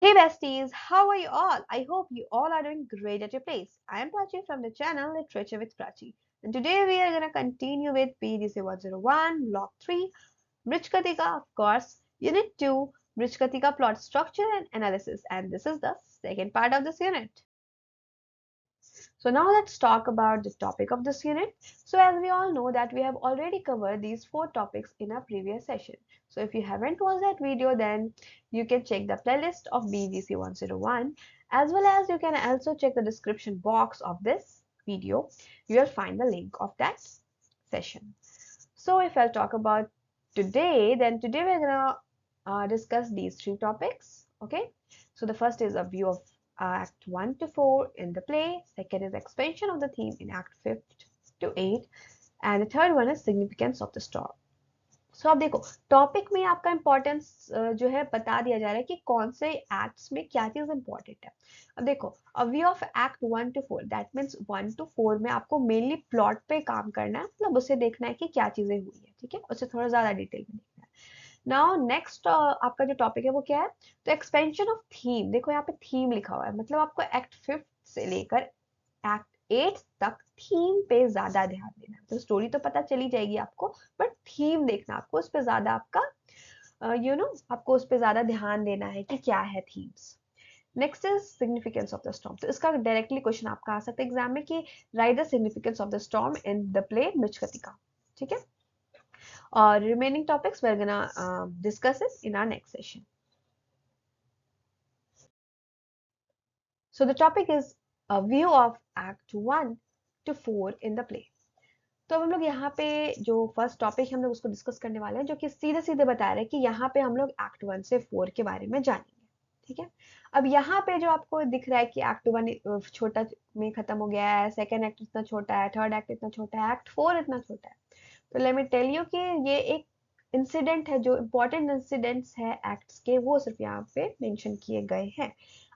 Hey besties, how are you all? I hope you all are doing great at your place. I am Prachi from the channel Literature with Prachi. And today we are going to continue with PDC 101, Block 3, Mrichkatika, of course, Unit 2, Mrichkatika plot structure and analysis. And this is the second part of this unit. So now let's talk about the topic of this unit. So as we all know that we have already covered these four topics in our previous session. So if you haven't watched that video, then you can check the playlist of BGC 101, as well as you can also check the description box of this video. You will find the link of that session. So if I'll talk about today, then today we're gonna discuss these three topics. Okay. So the first is a view of Act 1 to 4 in the play. Second is expansion of the theme in Act 5 to 8. And the third one is significance of the storm. सो अब देखो topic में आपका importance जो है बता दिया जा रहा है कि कौन से एक्ट्स में क्या चीज इंपॉर्टेंट है। अब देखो अ view of act 1 to 4 that means 1 to 4 में आपको मेनली प्लॉट पे काम करना है, मतलब उसे देखना है कि क्या चीजें हुई है, ठीक है, उसे थोड़ा ज्यादा डिटेल में देखना है। नाउ नेक्स्ट आपका जो टॉपिक है वो क्या है, तो एक्सपेंशन ऑफ थीम। देखो यहाँ पे थीम लिखा हुआ है, मतलब आपको एक्ट 5 से लेकर एक्ट 8 तक थीम पे ज्यादा ध्यान देना है। तो स्टोरी तो पता चली जाएगी आपको, बट थीम देखना, आपको उस पे ज्यादा आपका आपको उस पे ज्यादा ध्यान देना है कि क्या है themes. Next is significance of the storm. तो इसका डायरेक्टली क्वेश्चन आपका आ सकता है एग्जाम में कि write the significance of the storm in the play Mrichchhakatika, ठीक है। और remaining topics we are gonna discuss it in our next session. So the topic is a view of act 1 to 4 in the play. तो अब हम लोग यहाँ पे जो फर्स्ट टॉपिक हम लोग उसको डिस्कस करने वाले हैं, जो कि सीधे सीधे बता रहे हैं कि यहाँ पे हम लोग एक्ट 1 से 4 के बारे में जानेंगे, ठीक है। अब यहाँ पे जो आपको दिख रहा है कि एक्ट 1 छोटा में खत्म हो गया है, सेकेंड एक्ट इतना छोटा है, थर्ड एक्ट इतना छोटा है, एक्ट 4 इतना छोटा है। तो लेट मी टेल यू कि ये एक इंसिडेंट है, जो इम्पोर्टेंट इंसिडेंट्स है एक्ट्स के, वो सिर्फ यहाँ पे मेंशन किए गए हैं।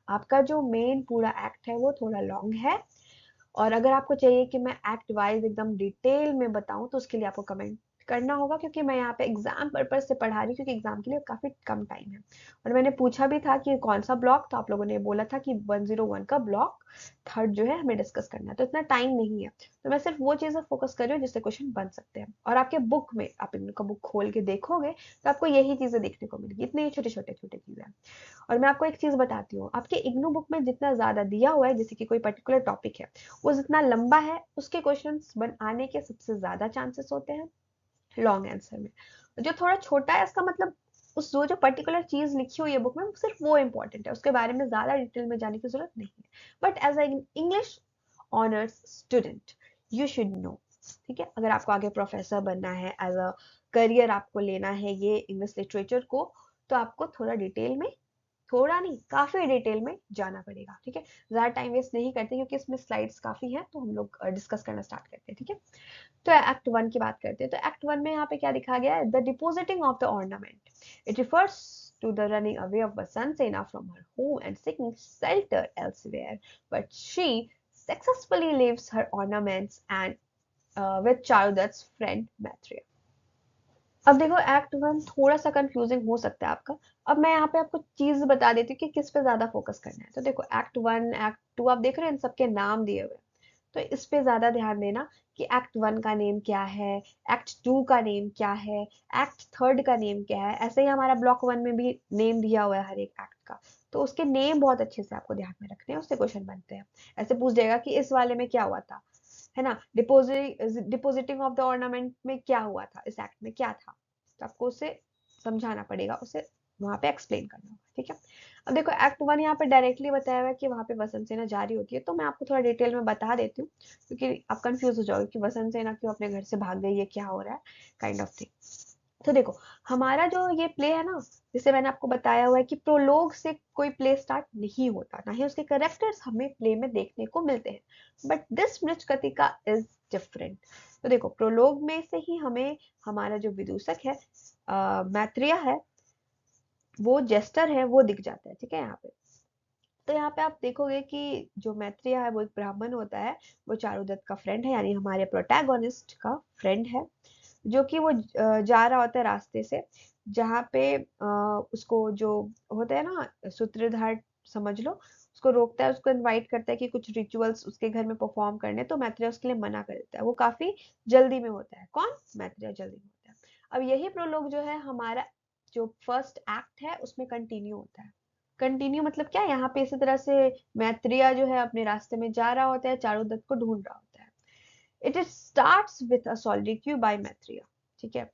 आपका जो मेन पूरा एक्ट है वो थोड़ा लॉन्ग है, और अगर आपको चाहिए कि मैं एक्ट वाइज एकदम डिटेल में बताऊं तो उसके लिए आपको कमेंट करना होगा, क्योंकि मैं यहाँ पे एग्जाम पर्पज से पढ़ा रही हूँ, क्योंकि एग्जाम के लिए काफी कम टाइम है। और मैंने पूछा भी था कि कौन सा ब्लॉक, तो आप लोगों ने बोला था कि 101 का ब्लॉक थर्ड जो है हमें डिस्कस करना है, तो इतना टाइम नहीं है। तो मैं सिर्फ वो चीजें फोकस कर रही हूँ जिससे क्वेश्चन बन सकते हैं। और आपके बुक में आप इनका बुक खोल के देखोगे तो आपको यही चीजें देखने को मिलेगी, इतनी छोटे छोटे छोटे चीजें। और मैं आपको एक चीज बताती हूँ, आपके इग्नू बुक में जितना ज्यादा दिया हुआ है, जैसे कि कोई पर्टिकुलर टॉपिक है, वो जितना लंबा है उसके क्वेश्चंस बन आने के सबसे ज्यादा चांसेस होते हैं लॉन्ग आंसर में। जो थोड़ा छोटा है इसका मतलब उस जो पर्टिकुलर चीज लिखी हुई है बुक में सिर्फ वो इंपॉर्टेंट है, उसके बारे में ज्यादा डिटेल में जाने की जरूरत नहीं है। But as a English honours student you should know, ठीक है। अगर आपको आगे प्रोफेसर बनना है, एज अ करियर आपको लेना है ये इंग्लिश लिटरेचर को, तो आपको थोड़ा डिटेल में, थोड़ा नहीं काफी डिटेल में जाना पड़ेगा, ठीक है। ज्यादा टाइम वेस्ट नहीं करते क्योंकि इसमें स्लाइड्स काफी हैं, तो हम लोग डिस्कस करना स्टार्ट करते हैं, ठीक है। तो एक्ट 1 की बात करते हैं। तो एक्ट 1 में यहाँ पे क्या दिखा गया है, the depositing of the ornament. It refers to the running away of Vasantsena from her home and seeking shelter elsewhere, but she successfully leaves her ornaments and with Charudat's friend Maitreya. अब देखो act 1 थोड़ा सा confusing हो सकता है आपका। अब मैं यहाँ पे आपको चीज बता देती हूँ कि किस पे ज्यादा फोकस करना है। तो देखो एक्ट 1 एक्ट 2 आप देख रहे हैं, इन सबके नाम दिए हुए हैं, तो इस पे ज्यादा ध्यान देना कि एक्ट 1 का नेम क्या है, एक्ट 2 का नेम क्या है, एक्ट 3 का नेम क्या है। ऐसे ही हमारा ब्लॉक 1 में भी नेम दिया हुआ है हर एक एक्ट का, तो उसके नेम बहुत अच्छे से आपको ध्यान में रखने हैं, उससे क्वेश्चन बनते हैं। ऐसे पूछ जाएगा कि इस वाले में क्या हुआ था, है ना, डिपोजिटिंग ऑफ द ऑर्नामेंट में क्या हुआ था, इस एक्ट में क्या था, तो आपको उसे समझाना पड़ेगा, उसे वहां पे एक्सप्लेन करना होगा, ठीक है। अब देखो एक्ट 1 यहाँ पे डायरेक्टली बताया हुआ है कि वहां पे वसंत सेना जारी होती है, तो मैं आपको थोड़ा डिटेल में बता देती हूँ, क्योंकि आप कंफ्यूज हो जाओगे कि वसंत सेना क्यों अपने घर से भाग गई है, क्या हो रहा है, काइंड ऑफ थिंग। तो देखो हमारा जो ये प्ले है ना, जैसे मैंने आपको बताया हुआ है कि प्रोलोग से कोई प्ले स्टार्ट नहीं होता, ना ही उसके कैरेक्टर्स हमें प्ले में देखने को मिलते हैं, but this Mricchakatika is different. तो देखो प्रोलोग में से ही हमें हमारा जो विदूषक है मैत्रेय है, वो जेस्टर है, वो दिख जाता है, ठीक है यहाँ पे। तो यहाँ पे आप देखोगे कि जो मैत्रेय है वो एक ब्राह्मण होता है, वो चारुदत्त का फ्रेंड है, यानी हमारे प्रोटैगोनिस्ट का फ्रेंड है। जो कि वो जा रहा होता है रास्ते से, जहाँ पे उसको जो होता है ना सूत्रधार समझ लो, उसको रोकता है, उसको इनवाइट करता है कि कुछ रिचुअल्स उसके घर में परफॉर्म करने, तो मैत्रेय उसके लिए मना कर देता है। वो काफी जल्दी में होता है, कौन? मैत्रेय जल्दी में होता है। अब यही प्रोलोग जो है हमारा जो फर्स्ट एक्ट है उसमें कंटिन्यू होता है। कंटिन्यू मतलब क्या? यहाँ पे इसी तरह से मैत्रेय जो है अपने रास्ते में जा रहा होता है, चारुदत्त को ढूंढ रहा होता है। It is starts with a soliloquy by Maitreya, ठीक है।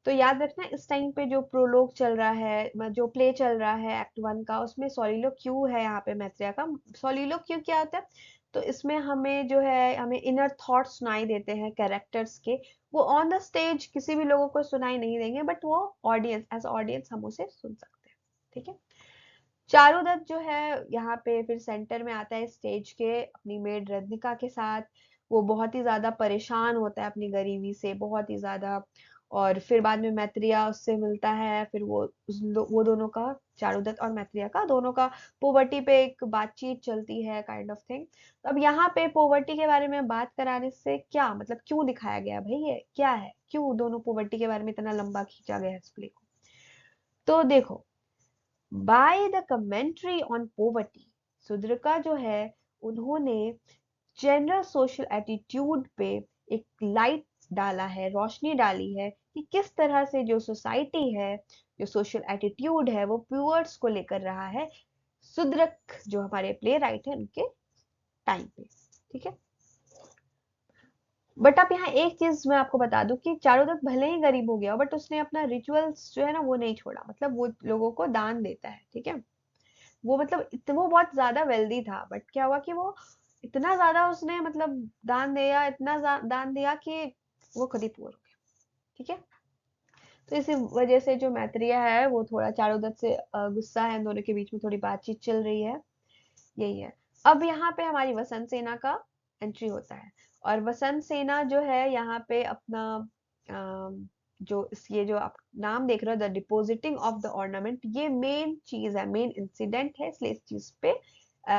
तो याद रखना इस टाइम पे जो प्रोलोग चल रहा है, जो प्ले चल रहा है एक्ट 1 का, उसमें सोलिलोक्यू है यहाँ पे मैत्रेय का। सोलिलोक्यू क्या होता है? तो इसमें हमें जो है हमें इनर थॉट्स सुनाई देते हैं कैरेक्टर्स के। वो ऑन द स्टेज किसी भी लोगों को सुनाई नहीं देंगे, बट वो ऑडियंस, एज ऑडियंस हम उसे सुन सकते हैं, ठीक है। चारुदत्त जो है यहाँ पे फिर सेंटर में आता है स्टेज के अपनी मेड रद्निका के साथ। वो बहुत ही ज्यादा परेशान होता है अपनी गरीबी से, बहुत ही ज्यादा। और फिर बाद में मैत्रेय उससे मिलता है, फिर वो दोनों का, चारुदत्त और मैत्रेय का दोनों का पोवर्टी पे एक बातचीत चलती है, काइंड ऑफ थिंग। तो अब यहाँ पे पोवर्टी के बारे में बात कराने से क्या मतलब, क्यों दिखाया गया भाई, ये क्या है, क्यों दोनों पोवर्टी के बारे में इतना लंबा खींचा गया है इस प्ले को? तो देखो, by the commentary on poverty, Sudraka जो है उन्होंने जनरल सोशल एटीट्यूड पे एक लाइट डाला है, रोशनी डाली है कि किस तरह से जो सोसाइटी है, जो सोशल एटीट्यूड है, वो प्यूअर्स को लेकर रहा है, सुद्रक जो हमारे प्ले राइट है उनके टाइम पे, ठीक है। बट अब यहाँ एक चीज मैं आपको बता दूं कि चारुदत्त भले ही गरीब हो गया, बट उसने अपना रिचुअल्स जो है ना वो नहीं छोड़ा, मतलब वो लोगों को दान देता है, ठीक है। वो मतलब वो बहुत ज्यादा वेल्दी था, बट क्या हुआ कि वो इतना ज्यादा उसने मतलब दान दिया, इतना दान दिया कि वो खुद ही पुअर हो गया, ठीक है। तो इसी वजह से जो मैत्रेय है वो थोड़ा चारुदत्त से गुस्सा है, इन दोनों के बीच में थोड़ी बातचीत चल रही है, यही है। अब यहाँ पे हमारी वसंत सेना का एंट्री होता है, और वसंत सेना जो है यहाँ पे अपना ये जो आप नाम देख रहे हो, the depositing of the ornament, ये मेन चीज है, मेन इंसिडेंट है, इसलिए इस चीज पे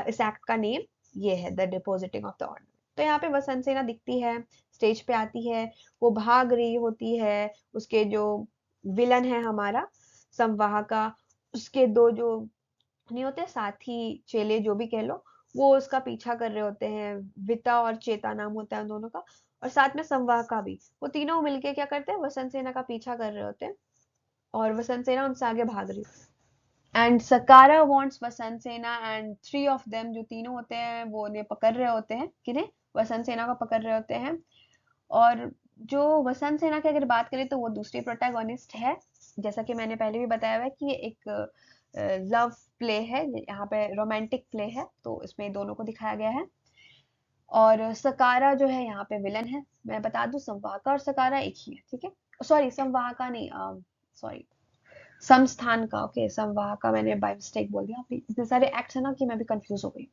इस एक्ट का नेम ये है, the depositing of the ornament. तो यहाँ पे वसंत सेना दिखती है, स्टेज पे आती है, वो भाग रही होती है, उसके जो विलन है हमारा संवाह का, उसके दो जो नहीं होते साथी, चेले जो भी कह लो, वो उसका पीछा कर रहे होते हैं। विता और चेता नाम होता है उन दोनों का, और साथ में संवाह का भी। वो तीनों मिलके क्या करते हैं, वसंत सेना का पीछा कर रहे होते हैं, और वसंत सेना उनसे आगे भाग रही है। And सकारा wants Vasant Sena, and three of them जो तीनों होते हैं वो उन्हें पकड़ रहे होते हैं, किन्हें? वसंत सेना को पकड़ रहे होते हैं। और जो वसंत सेना की अगर बात करें तो वो दूसरी प्रोटैगोनिस्ट है, जैसा कि मैंने पहले भी बताया हुआ है कि ये एक लव प्ले है, यहाँ पे रोमांटिक प्ले है, तो इसमें दोनों को दिखाया गया है। और सकारा जो है यहाँ पे विलन है। मैं बता दूं, संवाहका और सकारा एक ही है, ठीक है। सॉरी, संवाहका नहीं, सॉरी, समस्थान का, ओके, संवाहका मैंने बाय मिस्टेक बोल दिया। अभी इतने सारे एक्ट्स है ना कि मैं भी कंफ्यूज हो गई।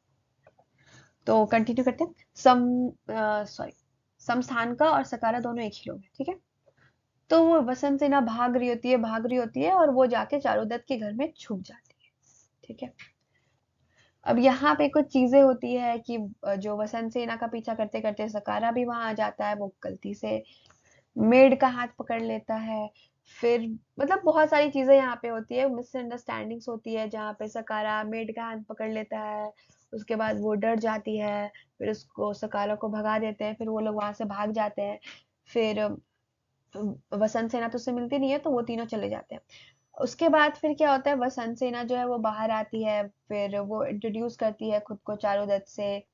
तो कंटिन्यू करते हैं। सॉरी, समस्थान का और सकारा दोनों एक ही लोग हैं, ठीक है। तो वो वसंत सेना भाग रही होती है, भाग रही होती है, और वो जाके चारुदत्त के घर में छुप जाती है, ठीक है। अब यहाँ पे कुछ चीजें होती है कि जो वसंत सेना का पीछा करते करते सकारा भी वहां आ जाता है, वो गलती से मेड का हाथ पकड़ लेता है। फिर मतलब बहुत सारी चीजें यहाँ पे होती है, मिसअंडरस्टैंडिंग्स होती है, जहाँ पे सकारा मेड का हाथ पकड़ लेता है, उसके बाद वो डर जाती है, फिर उसको सकारा को भगा देते हैं, फिर वो लोग वहां से भाग जाते हैं। फिर वसंत सेना तो उससे मिलती नहीं है, तो वो तीनों चले जाते हैं। उसके बाद फिर क्या होता है, वसंत सेना जो है वो बाहर आती है, फिर वो इंट्रोड्यूस करती है खुद को चारुदत्त से।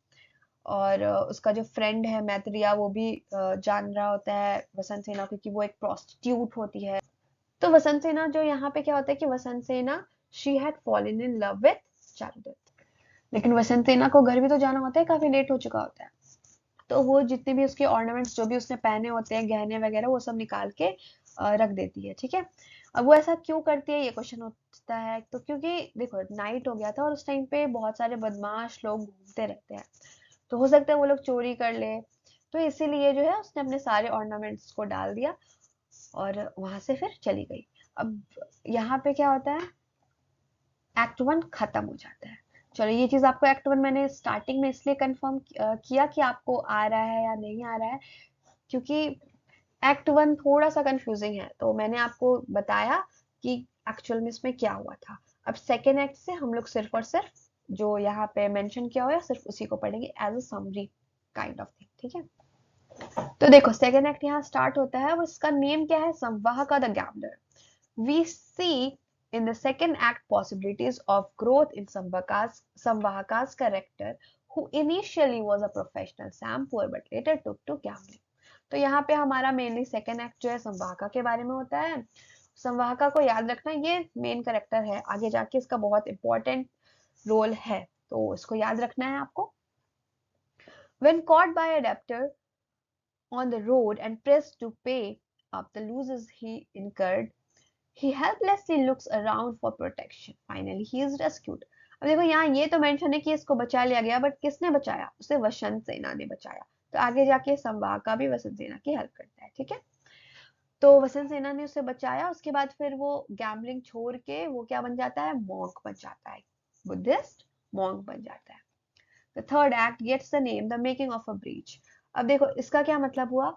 और उसका जो फ्रेंड है मैत्रेय, वो भी जान रहा होता है वसंत सेना को कि वो एक प्रोस्टिट्यूट होती है। तो वसंत सेना जो यहाँ पे क्या होता है कि Vasantasena she had fallen in love with Charudatta, लेकिन वसंत सेना को घर भी तो जाना होता है, काफी लेट हो चुका होता है। तो वो जितने भी उसके ऑर्नामेंट्स जो भी उसने पहने होते हैं, गहने वगैरह, वो सब निकाल के रख देती है, ठीक है। अब वो ऐसा क्यों करती है, ये क्वेश्चन उठता है। तो क्योंकि देखो नाइट हो गया था, और उस टाइम पे बहुत सारे बदमाश लोग घूमते रहते हैं, तो हो सकता है वो लोग चोरी कर ले। तो इसीलिए जो है उसने अपने सारे ऑर्नामेंट्स को डाल दिया, और वहां से फिर चली गई। अब यहाँ पे क्या होता है, एक्ट 1 खत्म हो जाता है। चलो, ये चीज आपको एक्ट 1 मैंने स्टार्टिंग में इसलिए कंफर्म किया कि आपको आ रहा है या नहीं आ रहा है, क्योंकि एक्ट 1 थोड़ा सा कंफ्यूजिंग है, तो मैंने आपको बताया कि एक्चुअल में इसमें क्या हुआ था। अब सेकेंड एक्ट से हम लोग सिर्फ और सिर्फ जो यहाँ पे मेंशन किया हुआ है सिर्फ उसी को पढ़ेंगे as a summary kind of thing, ठीक है। तो देखो सेकेंड एक्ट यहाँ स्टार्ट होता है और इसका नेम क्या है, Samvahaka the gambler. We see in the second act possibilities of growth in Samvahaka's character, who initially was a professional sampoer but later took to gambling. तो यहाँ पे हमारा मेनली सेकेंड एक्ट जो है संवाहका के बारे में होता है। संवाहका को याद रखना, ये मेन कैरेक्टर है, आगे जाके इसका बहुत इंपॉर्टेंट रोल है, तो इसको याद रखना है आपको। When caught by a debtor on the road and pressed to pay up the losses he incurred, he helplessly looks around for protection. Finally, he is rescued. अब देखो यहाँ ये तो मेंशन है कि इसको बचा लिया गया, बट किसने बचाया, उसे वसंत सेना ने बचाया। तो आगे जाके संवाहका भी वसंत सेना की हेल्प करता है, ठीक है। तो वसंत सेना ने उसे बचाया, उसके बाद फिर वो गैम्बलिंग छोड़ के वो क्या बन जाता है, मॉन्क बन जाता है, बुद्धिस्ट मॉन्क बन जाता है। The third act gets the name the making of a breach. अब देखो इसका क्या मतलब हुआ,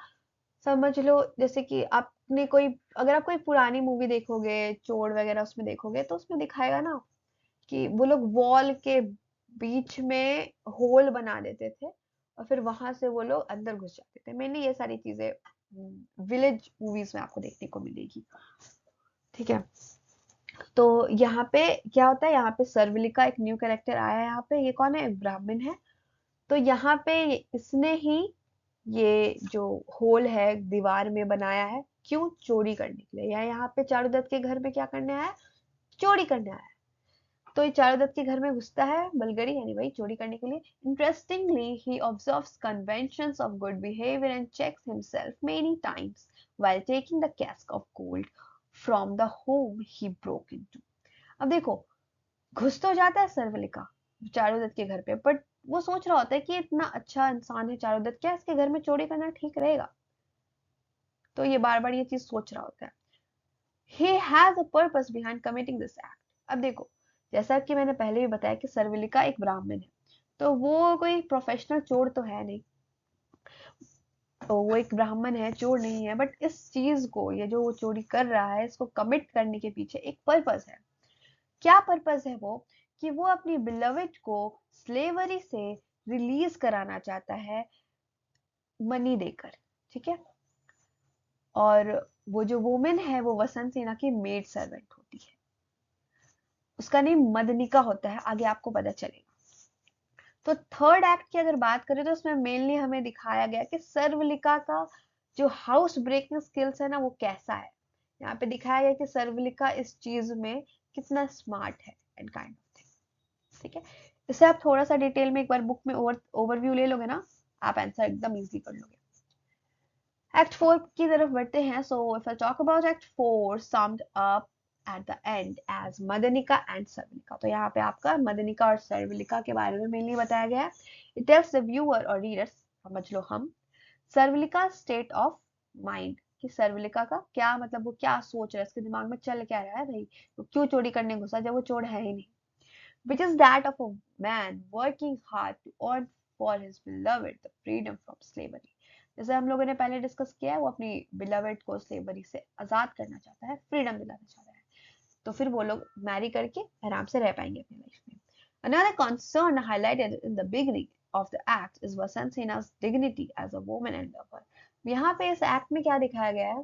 समझ लो जैसे कि आपने कोई, अगर आप कोई पुरानी मूवी देखोगे, चोर वगैरह उसमें देखोगे, तो उसमें दिखाएगा ना कि वो लोग वॉल के बीच में होल बना देते थे और फिर वहां से वो लोग अंदर घुस जाते थे। मेनली ये सारी चीजें विलेज मूवीज में आपको देखने को मिलेगी, ठीक है। तो यहाँ पे क्या होता है, यहाँ पे सरविली का एक न्यू कैरेक्टर आया है, यहाँ पे ये कौन है, एक ब्राह्मण है। तो यहाँ पे इसने ही ये जो होल है दीवार में बनाया है, क्यों, चोरी करने के लिए। या यहाँ पे चारुदत्त के घर में क्या करने आया है, चोरी करने आया है। तो ये चारुदत्त के घर में घुसता है, बलगरी यानी भाई चोरी करने के लिए। Interestingly he observes conventions of good behaviour and checks himself many times while taking the cask of gold from the home he broke into. अब देखो घुस तो जाता है सर्वलिका चारुदत्त के घर पे, बट वो सोच रहा होता है कि इतना अच्छा इंसान है चारुदत्त, क्या इसके घर में चोरी करना ठीक रहेगा। तो ये बार बार ये चीज सोच रहा होता है। he has a purpose behind committing this act। अब देखो जैसा कि मैंने पहले भी बताया कि सर्विलिका एक ब्राह्मण है, तो वो कोई प्रोफेशनल चोर तो है नहीं, तो वो एक ब्राह्मण है, चोर नहीं है, बट इस चीज को, ये जो वो चोरी कर रहा है, इसको कमिट करने के पीछे एक पर्पस है। क्या पर्पस है वो, कि वो अपनी बिलवेड को स्लेवरी से रिलीज कराना चाहता है मनी देकर, ठीक है। और वो जो वुमेन है वो वसंत सेना की मेड सर्वेंट होती है, उसका नेम मदनिका होता है, आगे आपको पता चलेगा। तो थर्ड एक्ट की अगर बात करें तो उसमें मेनली हमें दिखाया गया कि सर्वलिका का जो हाउस ब्रेकिंग स्किल्स है ना वो कैसा है। यहाँ पे दिखाया गया कि सर्वलिका इस चीज में कितना स्मार्ट है एंड काइंड ऑफ थिंग, ठीक है। इसे आप थोड़ा सा डिटेल में एक बार बुक में ओवरव्यू ले लोगे ना, आप आंसर एकदम इजी कर लोगे। एक्ट 4 की तरफ बढ़ते हैं। So if I talk about act 4 summed up at the end as Madanika and Sharvilaka. तो यहाँ पे आपका मदनिका और सर्वलिका के बारे में मेनली बताया गया है। इट टेल्स द व्यूअर और रीडर्स, समझ लो हम, सर्वलिका स्टेट ऑफ माइंड, कि सर्वलिका का क्या मतलब, वो क्या सोच रहा है, उसके दिमाग में चल क्या रहा है भाई, वो क्यों चोरी करने घुसा जब वो चोर है ही नहीं। which is that of a man working hard to earn for his beloved the freedom from slavery। जैसे हम लोगों ने पहले डिस्कस किया है, वो अपनी बिलवेड को स्लेवरी से आजाद करना चाहता है, फ्रीडम दिलाना चाहता है, तो फिर वो लोग मैरी करके आराम से रह पाएंगे अपनी लाइफ में। Another concern highlighted in the beginning of the act is Vasant Sena's dignity as a woman and lover। यहाँ पे इस एक्ट में क्या दिखाया गया है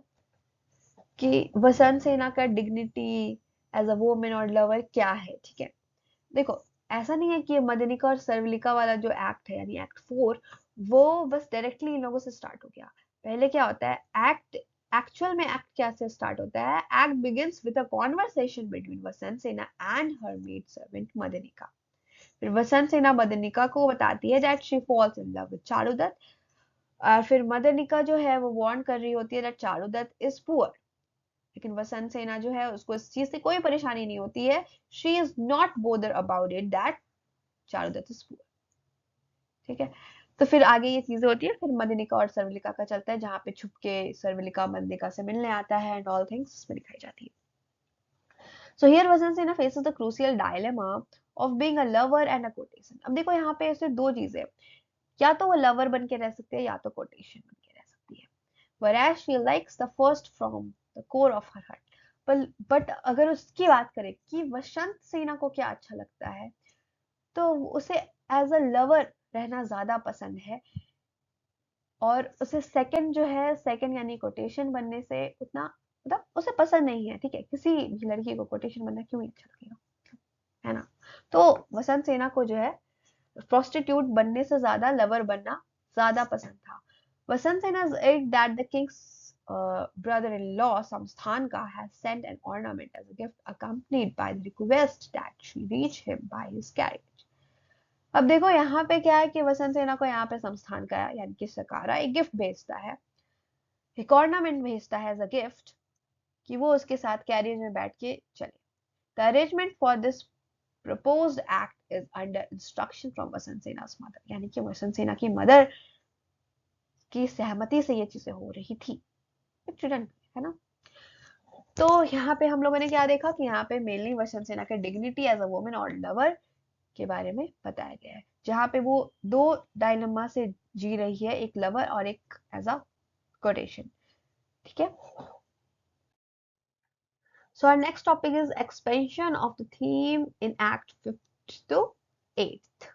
कि वसंत सेना का डिग्निटी एज अ वुमेन और लवर क्या है, ठीक है। देखो ऐसा नहीं है कि मदनिका और सर्वलिका वाला जो एक्ट है यानी एक्ट 4 वो बस डायरेक्टली इन लोगों से स्टार्ट हो गया। पहले क्या होता है, एक्ट एक्चुअल में एक्ट क्या से स्टार्ट होता है, act begins with a conversation between Vasant Sena and her maid servant Madanika. फिर वसंत सेना मदनिका को बताती है that she falls in love with Charudatta, और फिर मदनिका जो है वो वार्न कर रही होती है दैट चारुदत्त इज पुअर, लेकिन वसंत सेना जो है उसको इस चीज से कोई परेशानी नहीं होती है। She is not bother about it that Charudatta is poor, ठीक है। तो फिर आगे ये चीजें होती है, फिर मदनिका और सर्वलिका का चलता है, जहाँ पे छुप के सर्वलिका मदनिका से मिलने आता है एंड ऑल थिंग्स इसमें दिखाई जाती है। सो हियर वसंत सेना faces the crucial dilemma of being a lover and a quotation. अब देखो यहाँ पे ऐसे दो चीजें, या तो वो लवर बन के रह सकती है या तो कोटेशन बन के रह सकती है। whereas she likes the first from the core of her heart. But अगर उसकी बात करें कि वसंत सेना को क्या अच्छा लगता है, तो उसे एज अ लवर रहना ज्यादा पसंद है, और उसे सेकंड जो है, सेकंड यानी कोटेशन बनने से उतना मतलब उसे पसंद नहीं है। ठीक है, किसी भी लड़की को कोटेशन बनना क्यों अच्छा लगेगा, है ना। तो वसंत सेना को जो है प्रोस्टिट्यूट बनने से ज्यादा लवर बनना ज्यादा पसंद था। Vasantasena add that the king's brother-in-law Samsthanka has sent an ornament as a gift accompanied by the request that she reach him by his carriage. अब देखो यहाँ पे क्या है कि वसंत सेना को यहाँ पे संस्थान का यानी कि सकारा एक गिफ्ट भेजता है, एक ऑर्नामेंट भेजता है एज अ गिफ्ट, कि वो उसके साथ कैरियर में बैठ के चले। The arrangement for this proposed act is under instruction from Vasant सेना's mother, यानी कि वसंत सेना की मदर की सहमति से ये चीजें हो रही थी, है ना। तो यहाँ पे हम लोगों ने क्या देखा कि यहाँ पे मेनली वसंत सेना के डिग्निटी एज अ वुमेन और लवर के बारे में बताया गया है, जहाँ पे वो दो डायलेमा से जी रही है, एक लवर और एक एज अ कोटेशन। ठीक है, so our next topic is expansion of the theme in act 5th to 8th।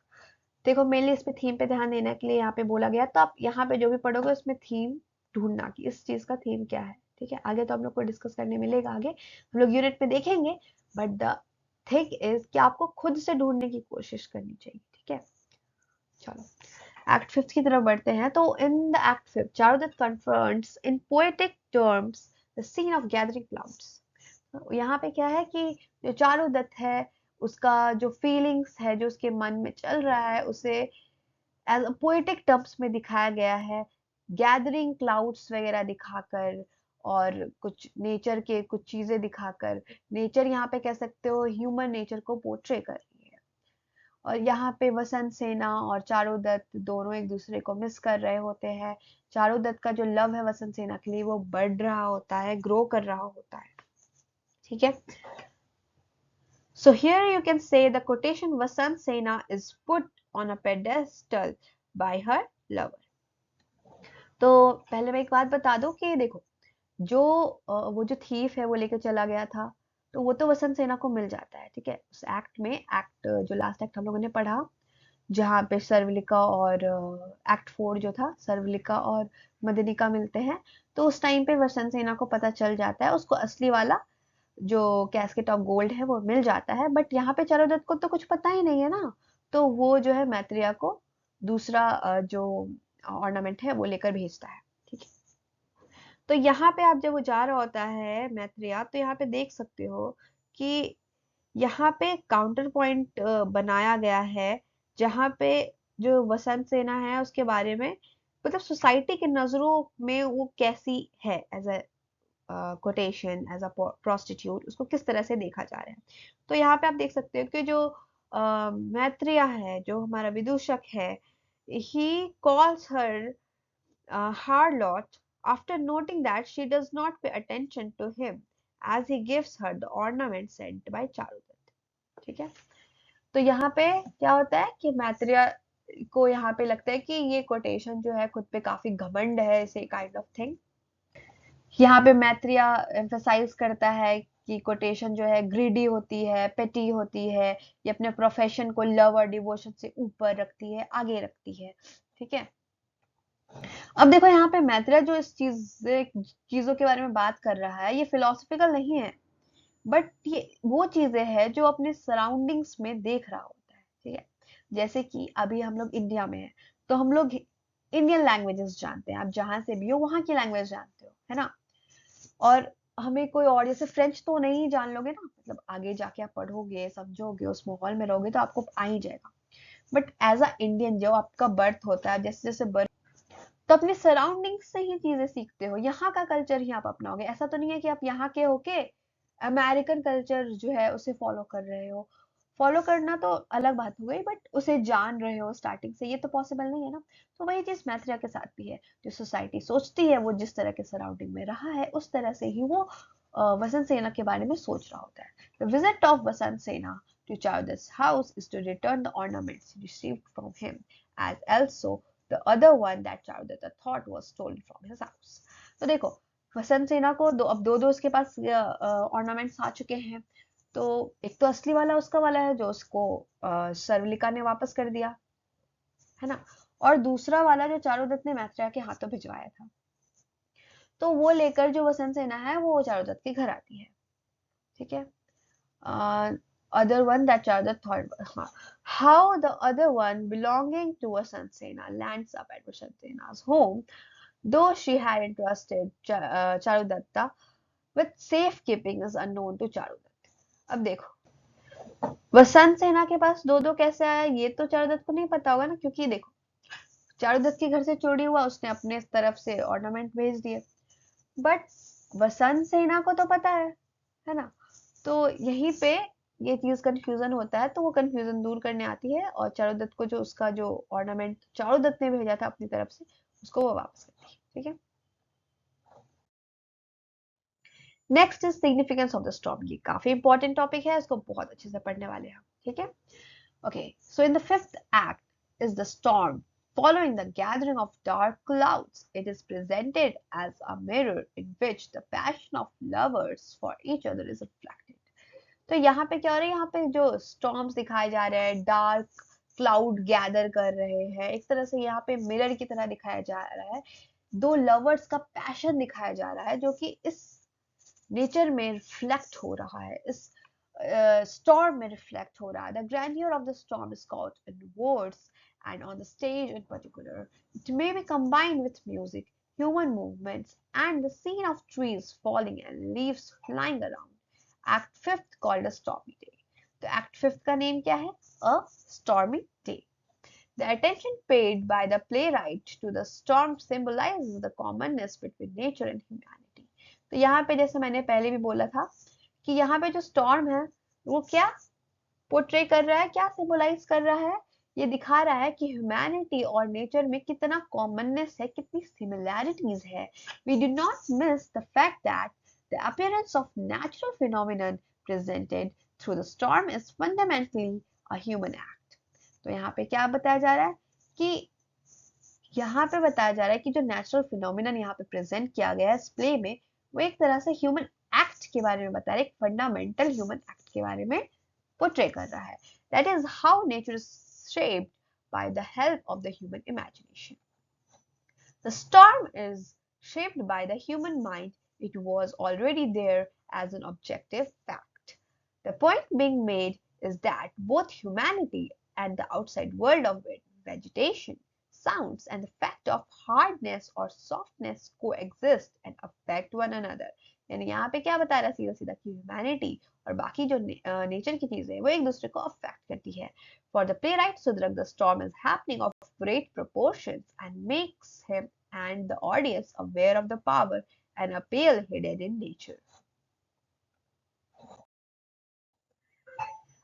देखो मेनली इस पे थीम पे ध्यान देने के लिए यहाँ पे बोला गया, तो आप यहाँ पे जो भी पढ़ोगे उसमें थीम ढूंढना कि इस चीज का थीम क्या है। ठीक है, आगे तो हम लोग को डिस्कस करने मिलेगा, आगे हम लोग यूनिट में देखेंगे, बट द थिंग इज कि आपको खुद से ढूंढने की कोशिश करनी चाहिए। ठीक है, चलो एक्ट 5th की तरफ बढ़ते हैं। तो in the act 5th Charudatta confronts in poetic terms the scene of gathering clouds. यहाँ पे क्या है कि जो चारुदत्त है उसका जो फीलिंग्स है, जो उसके मन में चल रहा है, उसे एज पोएटिक टर्म्स में दिखाया गया है, गैदरिंग क्लाउड्स वगैरह दिखाकर, और कुछ नेचर के कुछ चीजें दिखाकर। नेचर यहाँ पे कह सकते हो ह्यूमन नेचर को पोर्ट्रे कर रही है। और यहाँ पे वसंत सेना और चारुदत्त दोनों एक दूसरे को मिस कर रहे होते हैं। चारुदत्त का जो लव है वसंत सेना के लिए वो बढ़ रहा होता है, ग्रो कर रहा होता है। ठीक है, so here you can say the quotation Vasant Sena is put on a pedestal by her lover। तो पहले मैं एक बात बता दूं कि देखो जो वो जो थीफ है वो लेकर चला गया था, तो वो तो वसंत सेना को मिल जाता है। ठीक है, उस एक्ट में, एक्ट जो लास्ट एक्ट हम लोगों ने पढ़ा जहाँ पे सर्वलिका और एक्ट 4 जो था, सर्वलिका और मदनिका मिलते हैं, तो उस टाइम पे वसंत सेना को पता चल जाता है, उसको असली वाला जो कैस्केट ऑफ गोल्ड है वो मिल जाता है। बट यहाँ पे चारुदत्त को तो कुछ पता ही नहीं है ना, तो वो जो है मैत्रिया को दूसरा जो ऑर्नामेंट है वो लेकर भेजता है। ठीक है, तो यहाँ पे आप जब वो जा रहा होता है मैत्रिया, तो यहाँ पे देख सकते हो कि यहाँ पे काउंटर पॉइंट बनाया गया है, जहाँ पे जो वसंत सेना है उसके बारे में, मतलब सोसाइटी की नजरों में वो कैसी है as a courtesan, as a prostitute, उसको किस तरह से देखा जा रहा है। तो यहाँ पे आप देख सकते हो कि जो मैत्रिया है, जो हमारा विदूषक है, he calls her harlot after noting that she does not pay attention to him as he gives her the ornament sent by Charudatta. ठीक है, तो यहाँ पे क्या होता है कि मैत्रिया को यहाँ पे लगता है कि ये कोटेशन जो है खुद पे काफी घमंड है, ऐसे काइंड ऑफ थिंग। यहाँ पे मैत्रिया एम्फसाइज करता है कि कोटेशन जो है ग्रीडी होती है, पेटी होती है, ये अपने प्रोफेशन को लव और डिवोशन से ऊपर रखती है, आगे रखती है। ठीक है, अब देखो यहाँ पे मैत्रिया जो इस चीजों के बारे में बात कर रहा है, ये फिलोसफिकल नहीं है, बट ये वो चीजें हैं जो अपने सराउंडिंग्स में देख रहा होता है। ठीक है, जैसे कि अभी हम लोग इंडिया में हैं, तो हम लोग इंडियन लैंग्वेजेस जानते हैं, आप जहां से भी हो वहां की लैंग्वेज जानते हो, है ना। और हमें कोई और, जैसे फ्रेंच तो नहीं जान लोगे ना, मतलब आगे जाके आप पढ़ोगे समझोगे उस माहौल में रहोगे तो आपको आ ही जाएगा। बट एज अ इंडियन जो आपका बर्थ होता है, जैसे जैसे बर्थ, तो अपने सराउंडिंग से ही चीजें सीखते हो, यहाँ का कल्चर ही आप अपनाओगे। ऐसा तो नहीं है कि आप यहाँ के होके अमेरिकन कल्चर जो है उसे फॉलो कर रहे हो। फॉलो करना तो अलग बात हो गई, बट उसे जान रहे हो स्टार्टिंग से, ये तो पॉसिबल नहीं है ना। तो वही चीज मैत्रिया के साथ भी है, जो सोसाइटी सोचती है, वो जिस तरह के सराउंडिंग में रहा है उस तरह से ही वो वसंत सेना के बारे में सोच रहा होता है। द विजिट ऑफ वसंत सेना to Chowdhury's house is to return the ornaments received from him, as also the other one that Chowdhury thought was stolen from his house। तो देखो वसंत सेना को अब दो उसके पास ऑर्नामेंट्स आ चुके हैं। तो एक तो असली वाला उसका वाला है जो उसको सर्वलिका ने वापस कर दिया है ना, और दूसरा वाला जो चारुदत्त ने मैत्रेय के हाथों भिजवाया था, तो वो लेकर जो वसंत सेना है वो चारुदत्त के घर आती है। ठीक है। Other one that Charudat thought, how the other one belonging to Vasant Sena lands up at Vasant Sena's home, though she had entrusted Charudatta with safekeeping is unknown to Charudat. अब देखो वसंत सेना के पास दो दो कैसे आया ये तो चारुदत्त को नहीं पता होगा ना, क्योंकि देखो चारुदत्त के घर से चोरी हुआ, उसने अपने तरफ से ऑर्नामेंट भेज दिए, बट वसंत सेना को तो पता है ना। तो यहीं पे ये चीज कंफ्यूजन होता है, तो वो कंफ्यूजन दूर करने आती है और चारुदत्त को जो उसका जो ऑर्नामेंट चारुदत्त ने भेजा था अपनी तरफ से उसको वो वापस करती है। ठीक है। Next is significance of the storm. ये काफी इंपॉर्टेंट टॉपिक है, इसको बहुत अच्छे से पढ़ने वाले हैं। ठीक है। Okay, so in the fifth act is the storm. Following the gathering of dark clouds, it is presented as a mirror in which the passion of lovers for each other is reflected. तो यहाँ पे क्या हो रहा है, यहाँ पे जो स्टॉर्म्स दिखाए जा रहे हैं, डार्क क्लाउड गैदर कर रहे हैं, एक तरह से यहाँ पे मिरर की तरह दिखाया जा रहा है, दो लवर्स का पैशन दिखाया जा रहा है जो कि इस नेचर में रिफ्लेक्ट हो रहा है, इस storm में reflect हो रहा है. The grandeur of the storm is caught in words and on the stage in particular. It may be combined with music, human movements, and the scene of trees falling and leaves flying around. Act 5th called a stormy day. तो Act 5th का name क्या है? A stormy day. The attention paid by the playwright to the storm symbolizes the commonness between nature and humanity. तो यहाँ पे जैसे मैंने पहले भी बोला था कि यहाँ पे जो स्टॉर्म है वो क्या पोर्ट्रे कर रहा है, क्या सिंबलाइज कर रहा है, ये दिखा रहा है कि ह्यूमैनिटी और नेचर में कितना कॉमननेस है, कितनी सिमिलैरिटीज है. We do not miss the fact that the appearance of natural phenomenon presented through the storm is fundamentally a human act. तो यहाँ पे क्या बताया जा रहा है कि यहाँ पे बताया जा रहा है कि जो नेचुरल फिनोमिनन यहाँ पे प्रेजेंट किया गया है इस प्ले में, वो एक तरह से ह्यूमन एक्ट के बारे में बता रहा है, एक फंडामेंटल ह्यूमन एक्ट के बारे में पोर्ट्रे कर रहा है. That is how nature is shaped by the help of the human imagination. The storm is shaped by the human mind. It was already there as an objective fact. The point being made is that both humanity and the outside world of vegetation, sounds, and the fact of hardness or softness coexist and affect one another. यानी यहाँ पे क्या बता रहा है सीधा सीधा कि ह्यूमैनिटी और बाकी जो नेचर की चीजें हैं वो एक दूसरे को अफेक्ट करती है. For the playwright Sudraka the storm is happening of great proportions and makes him and the audience aware of the power and appeal hidden in nature.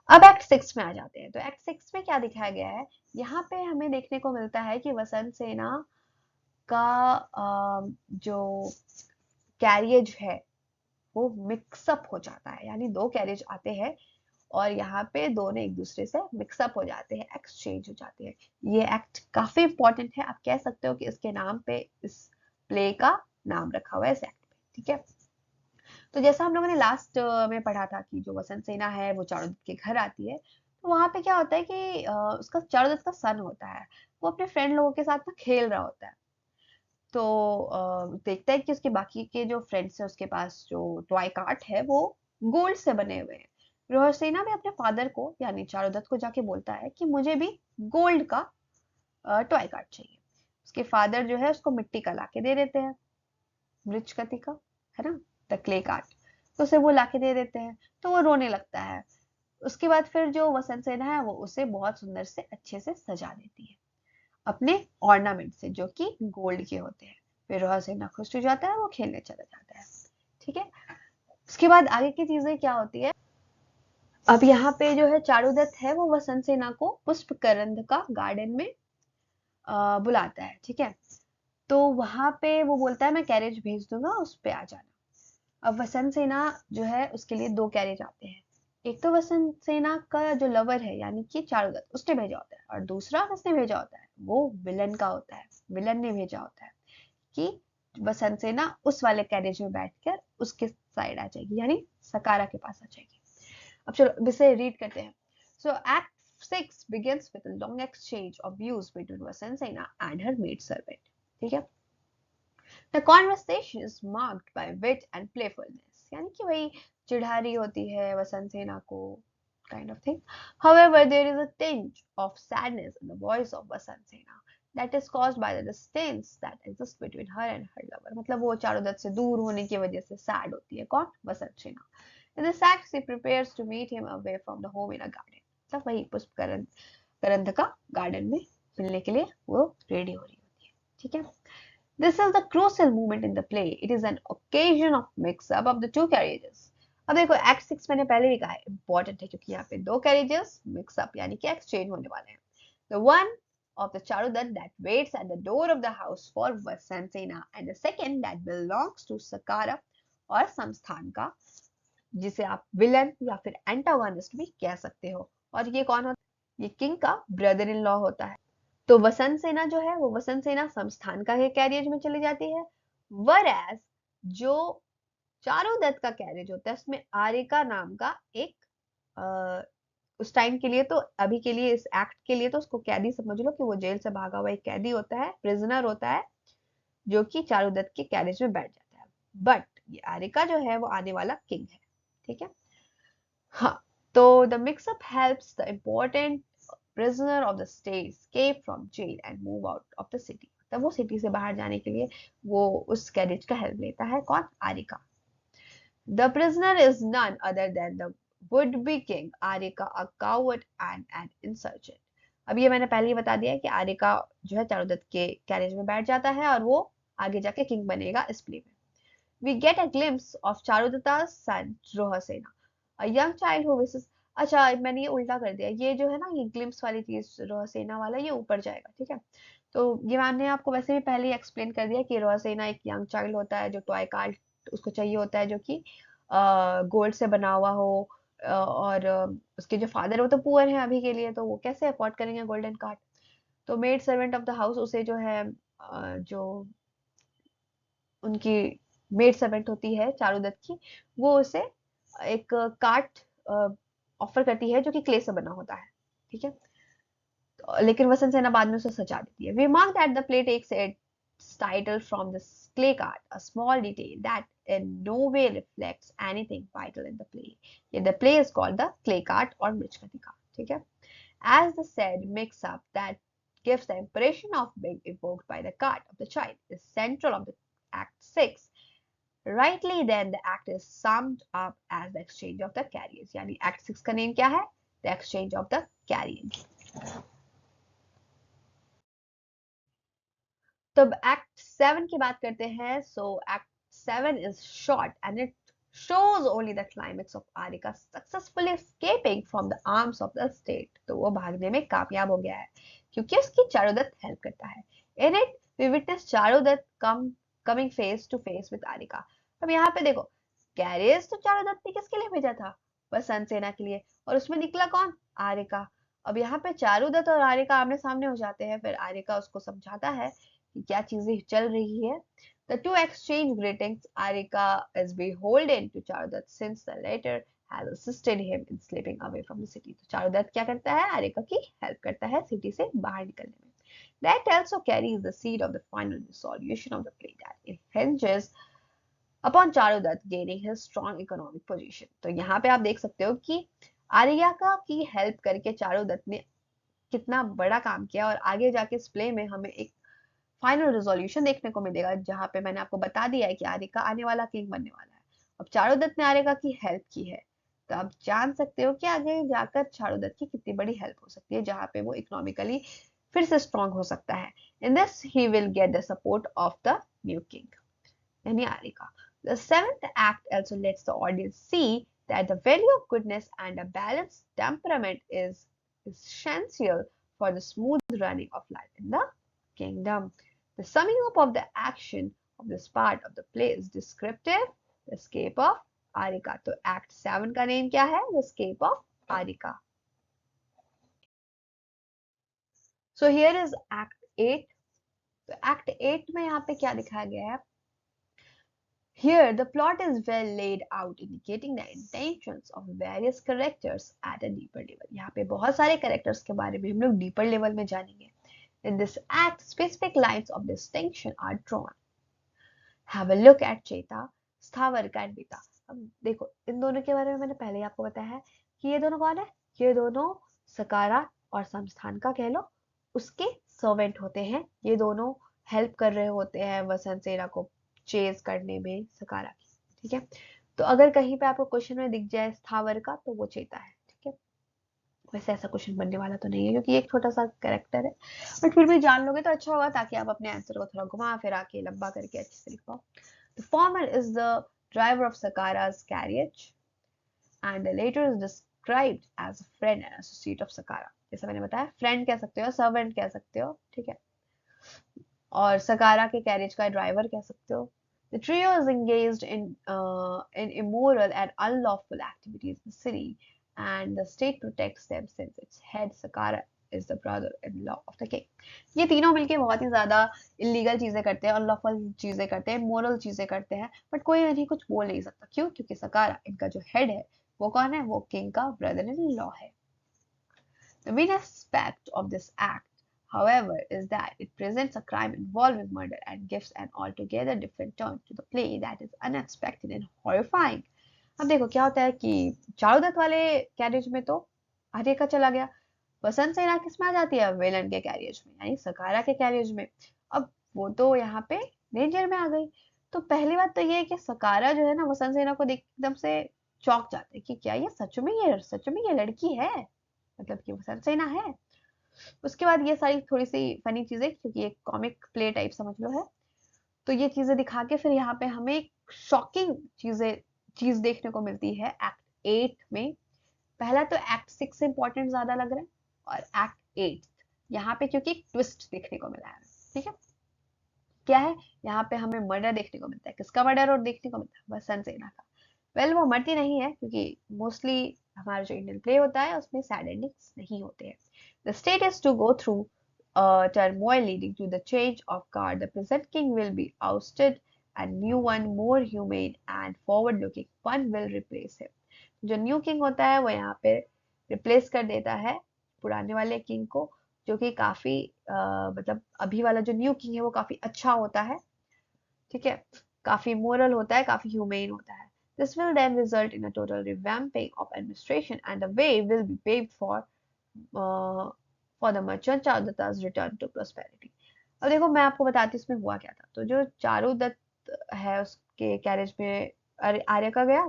अब एक्ट 6 में आ जाते हैं. तो एक्ट 6 में क्या दिखाया गया है, यहाँ पे हमें देखने को मिलता है कि वसंत सेना का जो कैरियज है वो मिक्सअप हो जाता है, यानी दो कैरियज आते हैं और यहाँ पे दोनों एक दूसरे से मिक्सअप हो जाते हैं, एक्सचेंज हो जाते हैं. ये एक्ट काफी इंपॉर्टेंट है, आप कह सकते हो कि इसके नाम पे इस प्ले का नाम रखा हुआ है इस एक्ट पे. ठीक है. तो जैसा हम लोगों ने लास्ट में पढ़ा था कि जो वसंत सेना है वो चारुदत्त के घर आती है, तो वहां पे क्या होता है कि उसका चारुदत्त का सन होता है, वो अपने फ्रेंड लोगों के साथ ना खेल रहा होता है. तो देखता है कि उसके बाकी के जो फ्रेंड्स हैं उसके पास जो टॉय कार्ट है वो गोल्ड से बने हुए हैं. रोहसेना भी अपने फादर को यानी चारुदत्त को जाके बोलता है कि मुझे भी गोल्ड का टॉय कार्ट चाहिए. उसके फादर जो है उसको मिट्टी का लाके दे देते हैं, मृच्छकति का, है ना, द क्ले कार्ट. तो उसे वो लाके दे देते हैं, तो वो रोने लगता है. उसके बाद फिर जो वसंत सेना है वो उसे बहुत सुंदर से अच्छे से सजा देती है अपने ऑर्नामेंट से जो कि गोल्ड के होते हैं. फिर रोहा सेना खुश हो जाता है, वो खेलने चला जाता है. ठीक है. उसके बाद आगे की चीजें क्या होती है, अब यहाँ पे जो है चारुदत्त है वो वसंत सेना को पुष्पकरंद का गार्डन में बुलाता है. ठीक है. तो वहां पे वो बोलता है मैं कैरेज भेज दूंगा, उस पे आ जाना. अब वसंत सेना जो है उसके लिए दो कैरेज आते हैं. एक तो वसंत सेना का जो लवर है यानी कि चारुदत्त उसने भेजा होता है, और दूसरा किसने भेजा होता है, वो विलन का होता है, विलन ने भेजा होता है कि वसंत सेना उस वाले कैरेज में बैठकर उसके साइड आ जाएगी, यानी सकारा के पास आ जाएगी। अब चलो इसे रीड करते हैं। सो act 6 begins with a long exchange of views between Vasant Sena and her maid servant. ठीक है। The conversation is marked by wit and playfulness, यानी कि वही चिढ़ा रही होती है वसंत सेना को, kind of thing. However, there is a tinge of sadness in the voice of Vasant Sena that is caused by the distance that exists between her and her lover. मतलब वो चारुदत्त से दूर होने की वजह से sad होती है कौन? वसंत सेना. In the act, she prepares to meet him away from the home in a garden. मतलब वही पुष्प करंद का गार्डन में मिलने के लिए वो रेडी हो रही होती है। ठीक है। This is the crucial moment in the play. It is an occasion of mix-up of the two carriages. अब देखो एक्ट 6 मैंने पहले भी कहा है इंपॉर्टेंट है, क्योंकि यहाँ पे दो कैरेजेस मिक्सअप यानी कि एक्सचेंज होने वाले हैं. The one of the Charudat that waits at the door of the house for Vasant Sena and the second that belongs to Sakara और संस्थान का, जिसे आप विलन या फिर एंटागोनिस्ट भी कह सकते हो. और ये कौन होता है? ये किंग का ब्रदर इन लॉ होता है. तो वसंत सेना जो है वो वसंत सेना संस्थान का ही कैरियज में चली जाती है, वरएज जो चारुदत्त का कैरियज होता है उसमें आरिका नाम का एक उस टाइम के लिए, तो अभी के लिए इस एक्ट के लिए तो उसको कैदी समझ लो कि वो जेल से भागा हुआ एक कैदी होता है, प्रिजनर होता है, जो कि चारुदत्त के कैरियज में बैठ जाता है. बट ये आरिका जो है वो आने वाला किंग है. ठीक है. हाँ, तो the mixup helps the important prisoner of the state escape from jail and move out of the city. तब वो सिटी से बाहर जाने के लिए वो उस कैरेज का हेल्प लेता है. कौन? आरिका. The prisoner is none other than the would-be king Arika, a coward and an insurgent. अब ये मैंने पहले ही बता दिया है कि आरिका जो है चारुदत्त के कैरेज में बैठ जाता है और वो आगे जाके किंग बनेगा इस प्ले में. We get a glimpse of Charudatta's son Rohasena, a young child who wishes. अच्छा, मैंने ये उल्टा कर दिया, ये जो है ना ये ग्लिम्स वाली चीज रोहसेना वाला ये ऊपर जाएगा. ठीक है. तो ये मैंने आपको वैसे भी पहले ही एक्सप्लेन कर दिया कि रोहसेना एक यंग चाइल्ड होता है जो टॉय कार्ड उसको चाहिए होता है, जो कि गोल्ड से बना हुआ हो. और उसके जो फादर है वो तो पुअर है अभी के लिए, तो वो कैसे अफोर्ड करेंगे गोल्डन कार्ड. तो maid servant of the house उसे जो है जो उनकी मेड सर्वेंट होती है चारुदत्त की, वो उसे एक कार्ट ऑफर करती है जो कि क्ले से बना होता है. ठीक है. लेकिन वसंत सेना बाद में उसे सजा देती है. We mark that the play takes its title from the clay cart, a small detail that in no way reflects anything vital in the play. Yet the play is called the clay cart or Mrishkatika. ठीक है. As the said mix-up that gives the impression of being evoked by the cart of the child is central of the Act 6. Rightly then the act is summed up as the exchange of the carriers. यानी Act 6 का name क्या है? The exchange of the carriers. तो अब act 7 की बात करते हैं. सो act 7 is short and it shows only the climax of Arika successfully escaping from the arms of the state. तो वो भागने में कामयाब हो गया है क्योंकि उसकी चारुदत्त हेल्प करता है. In it we witness Charudatta coming face to face with Arika. अब यहाँ पे देखो, कैरियर्स तो चारुदत्त ने किसके लिए भेजा था? वसंत सेना के लिए. और उसमें निकला कौन? आरिका. अब यहाँ पे चारुदत्त और आरिका आमने सामने हो जाते हैं. फिर आरिका उसको समझाता है कि क्या चीजें चल रही है. The two exchange greetings. Arika is beholden to Charudat since the latter has assisted him in slipping away from the city. तो चारुदत्त क्या करता है? आरिका की हेल्प करता है सिटी से बाहर निकलने में. That also carries the seed of the final resolution of the play that it hinges upon Charudat gaining his strong economic position. तो यहाँ पे आप देख सकते हो कि आर्या की हेल्प करके चारुदत्त ने कितना बड़ा काम किया और आगे जाके इस प्ले में हमें एक फाइनल रेजोल्यूशन देखने को मिलेगा, जहां पे मैंने आपको बता दिया है कि आरिका आने वाला किंग बनने वाला है. अब चारुदत्त ने आरिका की हेल्प की है, तो आप जान सकते हो कि आगे जाकर चारुदत्त की कितनी बड़ी हेल्प हो सकती है, जहां पे वो इकोनॉमिकली फिर से स्ट्रांग हो सकता है. In this he will get the support of the new king यानी आरिका. The seventh act also lets the audience see that the value of goodness and a balanced temperament is essential for the smooth running of life in the kingdom. The summing up of the action of this part of the play is descriptive. The escape of Arika. तो Act 7 का name क्या है? The escape of Arika. So here is Act 8. तो Act 8 में यहाँ पे क्या दिखाया गया है? Here, the plot is well laid out, indicating the intentions of various characters at a deeper level. यहाँ पे बहुत सारे characters के बारे में हम लोग deeper level में जानेंगे. In this act, specific lines of distinction are drawn. Have a look at Cheta, स्थावर and Beta. अब देखो इन दोनों के बारे में मैंने पहले ही आपको बताया है कि ये दोनों कौन है. ये दोनों सकारा और संस्थान का कह लो उसके सर्वेंट होते हैं. ये दोनों हेल्प कर रहे होते हैं वसंत सेना को चेज करने में सकारा की. ठीक है, तो अगर कहीं पे आपको क्वेश्चन में दिख जाए स्थावर का तो वो चेता है. ठीक है, वैसे ऐसा क्वेश्चन बनने वाला तो नहीं है क्योंकि एक छोटा सा कैरेक्टर है, बट फिर भी जान लोगे तो अच्छा होगा ताकि आप अपने आंसर को थोड़ा घुमा फिरा के लंबा करके अच्छे से लिख पाओ. The former is the driver of Sakara's carriage and the later is described as a friend and associate of Sakara. जैसा मैंने बताया फ्रेंड कह सकते हो, सर्वेंट कह सकते हो. ठीक है, और सकारा के कैरेज का ड्राइवर कह सकते हो. The trio is engaged in immoral and unlawful activities in the city, and the state protects them since its head Sakara is the brother-in-law of the king. ये तीनों मिलके बहुत ही ज्यादा इलीगल चीजें करते हैं, अनलॉफुल चीजें करते हैं, मोरल चीजें करते हैं, बट कोई इन्हें कुछ बोल नहीं सकता. क्यों? क्योंकि सकारा इनका जो हेड है वो कौन है? वो किंग का ब्रदर इन लॉ है. The main aspect of this act, however, is that it presents a crime involving murder and gives an altogether different turn to the play that is unexpected and horrifying. अब देखो क्या होता है कि चारुदत्त वाले carriage में तो आर्य का चला गया, वसंत सेना किस में आ जाती है? विलन के कैरियज में, यानी सकारा के कैरियज में. अब वो तो यहाँ पे डेंजर में आ गई. तो पहली बात तो ये है कि सकारा जो है ना वसंत सेना को देख एकदम से चौंक जाते हैं कि क्या ये सच में ये लड़की है, मतलब कि वसंत सेना है. उसके बाद ये सारी थोड़ी सी फनी चीजें, क्योंकि एक कॉमिक प्ले टाइप समझ लो है, तो ये चीजें दिखा के फिर यहाँ पे हमें एक शॉकिंग चीज देखने को मिलती है एक्ट 8 में. पहला तो एक्ट 6 से इंपॉर्टेंट ज्यादा लग रहा है, और एक्ट 8 यहाँ पे क्योंकि एक ट्विस्ट देखने को मिला है. ठीक है, क्या है? यहाँ पे हमें मर्डर देखने को मिलता है. किसका मर्डर और देखने को मिलता है? वसंत सेना का. वेल वो मरती नहीं है क्योंकि मोस्टली हमारा जो इंडियन प्ले होता है उसमें सैड एंडिंग्स नहीं होते हैं. The state is to go through turmoil leading to the change of guard. The present king will be ousted and new one more humane and forward looking one will replace him. जो new king होता है वो यहाँ पे replace कर देता है पुराने वाले किंग को, जो कि काफी मतलब अभी वाला जो न्यू किंग है वो काफी अच्छा होता है. ठीक है, काफी मोरल होता है, काफी ह्यूमेन होता है. This will then result in a total revamping of administration and the way will be paved uh, for the merchant Charudatta's return to prosperity. अब देखो मैं आपको बताती हूँ इसमें हुआ क्या था. तो जो चारुदत्त है उसके कैरेज में आर्य का गया,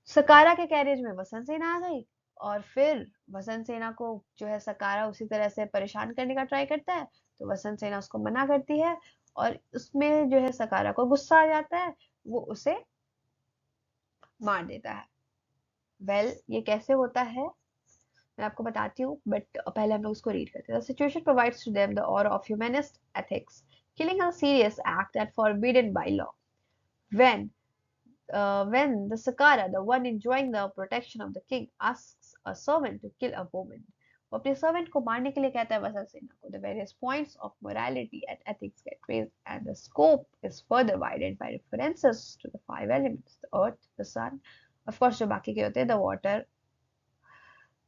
सकारा के कैरेज में वसंत सेना आ गई, और फिर वसंत सेना को जो है सकारा उसी तरह से परेशान करने का ट्राई करता है, तो वसंत सेना उसको मना करती है, और उसमें जो है सकारा को गुस्सा आ जाता है, वो उसे मार देता है. वेल ये कैसे होता है मैं आपको बताती हूँ, बट पहले हम लोग उसको रीड करते हैं. The situation provides to them the aura of humanist ethics, killing a serious act that forbidden by law. When the Sakara, the one enjoying the protection of the king, asks a servant to kill a woman, वो अपने servant को मारने के लिए कहता है वसंत सेना को. The various points of morality and ethics get raised, and the scope is further widened by references to the 5 elements: the earth, the sun, of course जो बाकी के होते हैं, the water,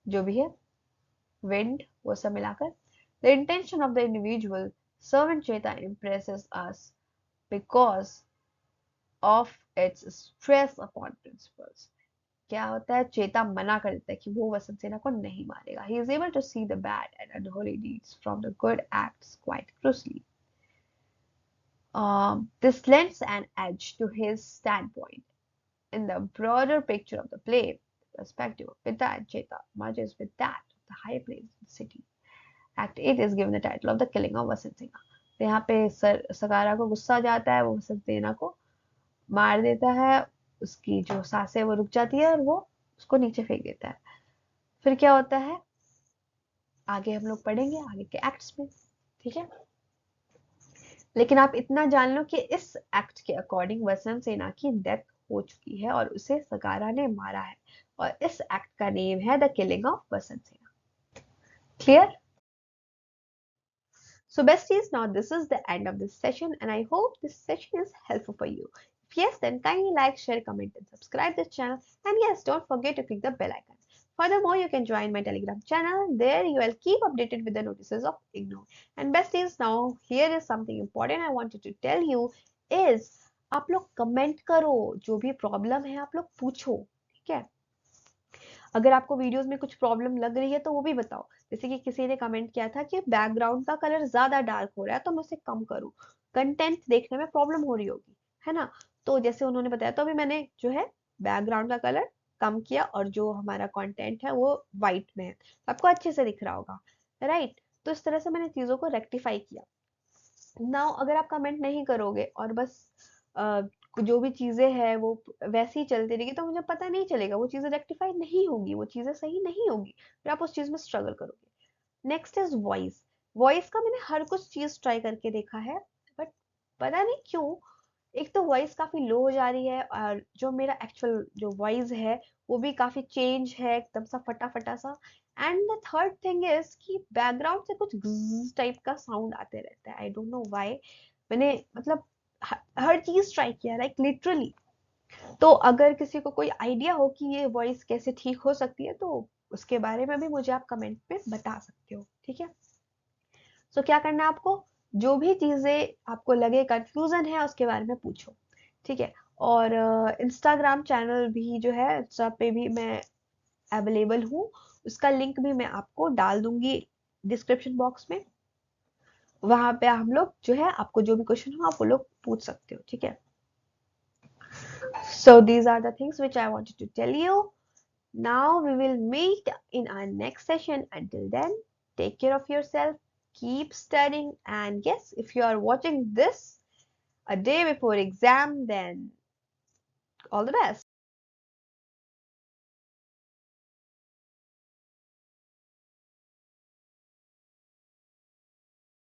जो भी है, wind, वो सब मिलाकर. The intention of the individual servant Cheta impresses us because of its stress upon principles. क्या होता है? चेता मना कर देता है कि वो वसंत सेना को नहीं मारेगा. He is able to see the bad and unholy deeds from the good acts quite closely. This lends an edge to his standpoint. In the broader picture of the play, the perspective of Pitta and Cheta merges with that of the high place in the city. Act 8 is given the title of the killing of वसंत सेना. तो यहाँ पे सकारा को गुस्सा आ जाता है, वो वसंत सेना को मार देता है, उसकी जो सांसें वो रुक जाती है और वो उसको नीचे फेंक देता है. फिर क्या होता है आगे हम लोग पढ़ेंगे आगे के एक्ट्स में. ठीक है, लेकिन आप इतना जान लो कि इस एक्ट के अकॉर्डिंग वसंत सेना की डेथ हो चुकी है और उसे सकारा ने मारा है, और इस एक्ट का नेम है द किलिंग ऑफ वसंत सेना. Clear? So besties, now this is the end of this session and I hope this session is helpful for you. yes, then kindly like, share, comment, and subscribe this channel. And yes, don't forget to click the bell icon. Furthermore, you can join my Telegram channel. There you will keep updated with the notices of IGNOU. And besties, now here is something important I wanted to tell you is आप लोग comment करो, जो भी problem है आप लोग पूछो, ठीक है। अगर आपको वीडियोस में कुछ प्रॉब्लम लग रही है तो वो भी बताओ। जैसे कि किसी ने कमेंट किया था कि बैकग्राउंड का कलर ज्यादा डार्क हो रहा है तो मैं उसे कम करूं, कंटेंट देखने में प्रॉब्लम हो रही होगी, है ना। तो जैसे उन्होंने बताया तो अभी मैंने जो है बैकग्राउंड का कलर कम किया और जो हमारा कंटेंट है वो व्हाइट में है, आपको अच्छे से दिख रहा होगा, राइट। तो इस तरह से मैंने चीजों को रेक्टिफाई किया। नाउ अगर आप कमेंट नहीं करोगे और बस जो भी चीजें हैं वो वैसे ही चलती रहेगी तो मुझे पता नहीं चलेगा, वो चीजें रेक्टिफाई नहीं होंगी, वो चीजें सही नहीं होंगी, फिर आप उस चीज में स्ट्रगल करोगे। Next is voice. वॉइस का मैंने हर कुछ चीज ट्राई करके देखा है, बट पता नहीं क्यों एक तो वॉइस काफी लो हो जा रही है और जो मेरा एक्चुअल जो वॉइस है वो भी काफी चेंज है, एकदम सा फटा फटा सा। And the third thing is कि बैकग्राउंड से कुछ टाइप का साउंड आते रहता है, आई डोंट नो व्हाई। मैंने मतलब हर चीज ट्राई किया, लाइक लिटरली। तो अगर किसी को कोई आइडिया हो कि ये वॉइस कैसे ठीक हो सकती है तो उसके बारे में भी मुझे आप कमेंट पे बता सकते हो, ठीक है। सो क्या करना है आपको, जो भी चीजें आपको लगे कंफ्यूजन है उसके बारे में पूछो, ठीक है। और इंस्टाग्राम चैनल भी जो है, इंस्टा पे भी मैं अवेलेबल हूँ, उसका लिंक भी मैं आपको डाल दूंगी डिस्क्रिप्शन बॉक्स में। वहां पे हम लोग जो है आपको जो भी क्वेश्चन हो आप वो लोग पूछ सकते हो, ठीक है। So these are the things which I wanted to tell you. Now we will meet in our next session. Until then, take care of yourself, keep studying, and yes, if you are watching this a day before exam, then all the best.